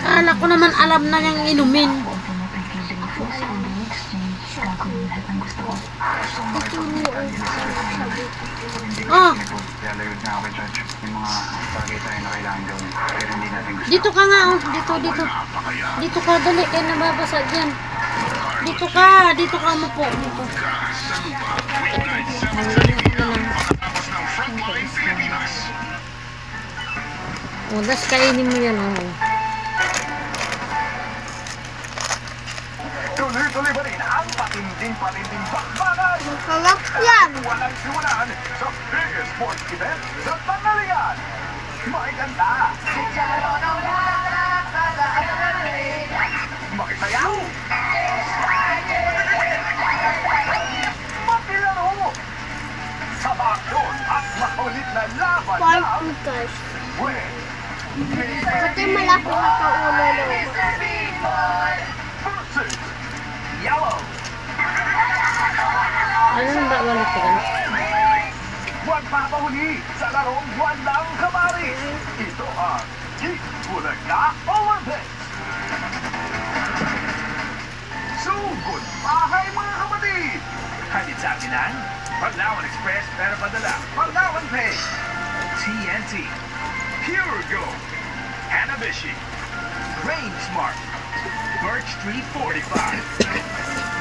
Kala ko naman alam na niyang inumin. Oh. Dito ka nga, oh. Dito. Dito ka, dali. Kaya nababasa dyan. Dito ka mo po. Dito. Oh, das kainin mo yan, oh. Tuloy-tuloy ba rin ang patinding bakbakan? Kalap yan! Walang simulan sa biggest sports event sa Tanghalian. May ganda! Makisayaw! Makilaro! Sa aksyon at makulit na laban ng Win! Pati malaki na ito ulo Versus Yellow! Anong ba walit ka? Magpapahuli sa larong walang kamaris. Ito ang Geek Bulaga Olympics. Sugod bahay mga kapatid. Hatid sa atin ang Palawan Express pero padala Palawan Pay. TNT. Pure Gold. Hanabishi. Rain Smart. Birch Tree 45.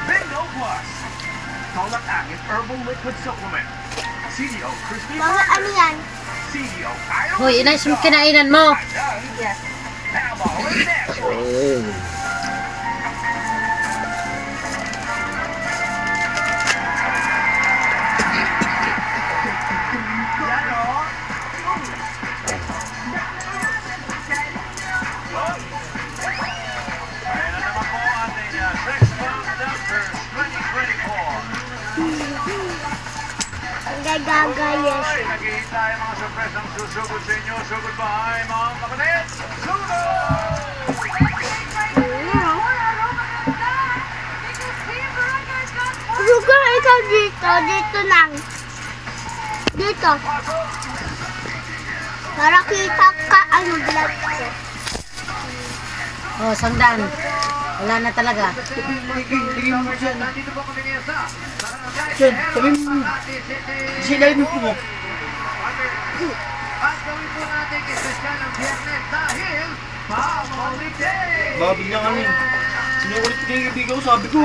Bingo Plus. Tolak Agit Herbal Liquid Supplement. CDO Crispy Mga ano yan? CDO Iron. Hoy, inayos mo kinainan mo. Yes. Palmol and Natural. Yan o. Ayan na naman po ang ating Sex Bomb Dumpers 2024. Ang gagagayas. Ay, naghihintay ang mga sorpresang susugod sa inyo. Sugod bahay, mga kapatid. Sugod! Sugar ikaw dito. Dito lang. Dito. Para kita ka ano vlog ko. Oh, sandaan. Wala na talaga. Nandito po kami ngayon sa Sen, sabi mo, sinay mo po. At gawin po natin espesyal ang Biyernes dahil Family Day! Babig na kami. Sinukulit ko yung ibigaw, sabi ko.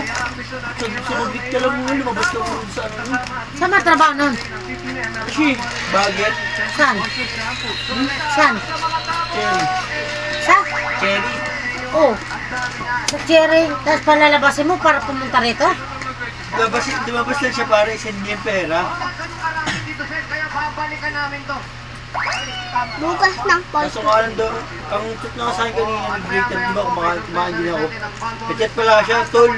Sumaglit ka lang muna, lumabas ka muna sa ano. Saan ba trabaho nun? Kasi, baget, Saan? Saan? cherry, Sa? cherry. Oh. Sa cherry. Tapos palalabasin mo para pumunta rito? Lumabas lang siya para isend niya yung pera. Kaya babalikan namin to. Bukas ng Kaso nga lang daw, ang chat na sa akin kanina, nag-break time, di ba, kumakain din ako. Nag-chat pala siya, tol,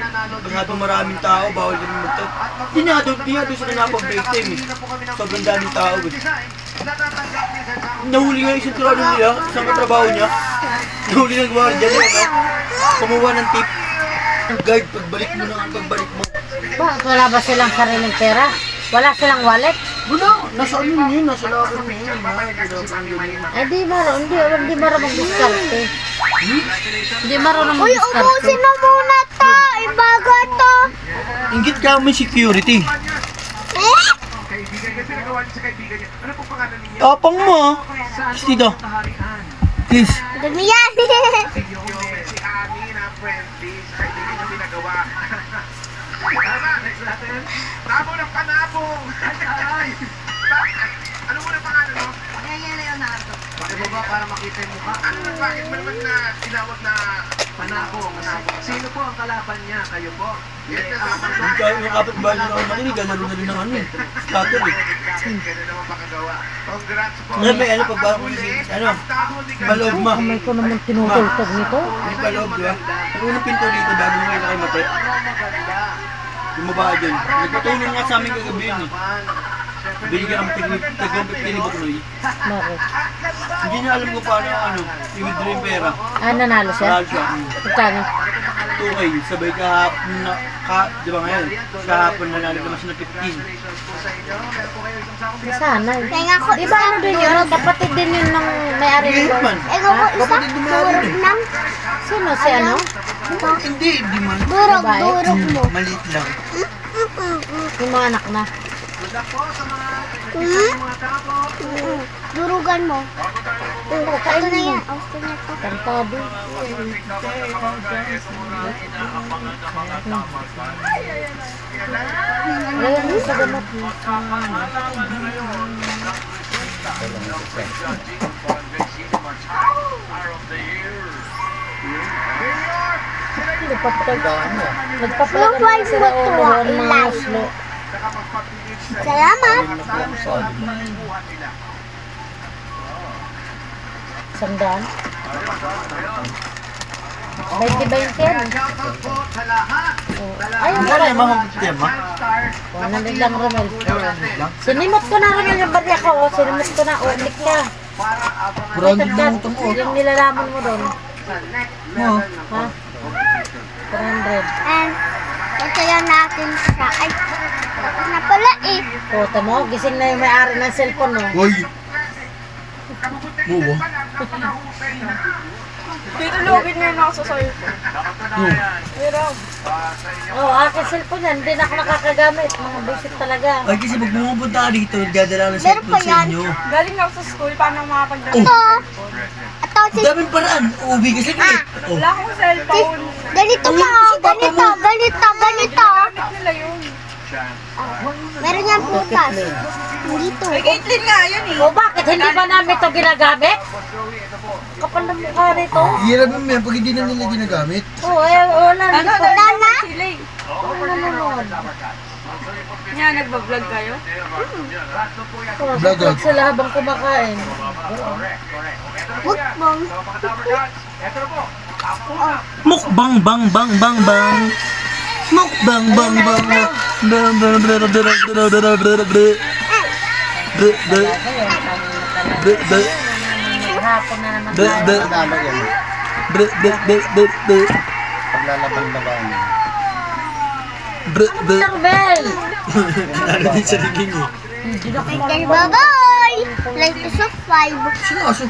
masyadong maraming tao, bawal din mag-chat. Di nga doon sila napag-break time eh. Sobrang daming tao eh. Nahuli nga isang trano nila, isang katrabaho niya. Nahuli ng gwardiya niya, no? Kumuha ng tip. Guard, pagbalik mo na ang pagbalik mo. Wala ba silang sariling pera? Wala silang wallet? Wala, nasa ano yun, nasa laban mo yun. Ay, di marunong diskarte. Di marunong Uy, diskarte. ubusin mo muna to! Ibago to! Ingit ka may security. Eh? Kaibigan niya, pinagawa niya sa kaibigan niya. Ano pong pangalan niya? Tapang mo ah. Dito. Please. Dumi yan! Si Ani na apprentice, kaibigan niya pinagawa. Tama, next natin. Tabo ng panabong! Ay! Ano mo na pangalan mo? Leonardo. Pakibaba para makita yung mukha. Ano na, bakit mo naman na tinawag na panabong? Sino po ang kalaban niya? Kayo po? Yung kapit-bahay na ako nakinig, lalo na rin ng ano eh. Starter eh. Kaya naman makagawa. Congrats po. Ano ba, ano pag mo ano? Maloob ma. Kamay ko naman tinutultog nito. May paloob, di ba? Ang unang pinto dito, bago mo kayo nakimate. Yung mababa dyan. Nagpatulong nga sa amin kagabi yun eh. Binigyan kami tig-50 ni Bakloy. Bakit? Hindi niya alam kung paano ano, i-withdraw yung pera. Ah, nanalo siya? Mahal siya. Magkano? 2K, sabay kahapon na, di ba ngayon? Kahapon nanalo naman siya ng 15. Sana. Kaya ako Di ba ano din yun? Kapatid din yun ng may-ari nito. Man. Ikaw ko isa. Kapatid ni Mary Durog eh. lang. Sino? Si ano? Hindi man. Durog, Babae? durog mo. Maliit lang. Yung mga anak na. Durugan mo. Oo, Ito kain na mo. yan. Gusto niya to. Kantado. Ayan, sa gamot mo. Nagpapagal na sila ulo ng mga oslo. Salamat. Sandaan. 20-20 yan. Ayun Ano yung mga tema? 100 lang, Romel. Sinimot ko na, Romel, yung barya ko. Oh. Sinimot ko na. Ulit ka. Branded May mo itong tagtag. Yung nilalaman mo doon. Oo. Ha? 300. And, ito yan natin sa... Ay, tapos na pala eh. Puta mo, gising na yung may-ari ng cellphone, no? Hoy! Bubo? Dito login mo na ako sa sayo ko. Pero, Oh, aking cellphone yan. Hindi na ako nakakagamit. Mga basic talaga. Ay kasi pag pumupunta ka dito, nagdadala ng Meron cellphone pa sa yan. inyo. galing ako sa school, paano makapagdala? Ito. Ito, si... Daming paraan. Uuwi ka sa galit. Oh. Wala akong cellphone. Ganito pa. Ganito, ganito, ganito. Gamit nila yun. Meron yan butas. Dito. Ay, Caitlyn nga, yun eh. O bakit? Hindi ba namin ito ginagamit? Kapal ng mukha nito. Hirap mo yan pag hindi na nila ginagamit. Oo, wala. Ano, Hindi pa. nanonood sila eh. Nanonood. Nga, nagbablog kayo? Vlog sila habang kumakain. Mukbang. Mukbang bang bang bang bang. Mukbang bang bang bang. Bang bang bang bang bang bang bang bang bang. Hapon na naman Be- tayo. be- Paglalaban-laban. Tarbel! Ano din sa liging niyo? Hindi na Okay, bye-bye. Like to subscribe. Sino aso?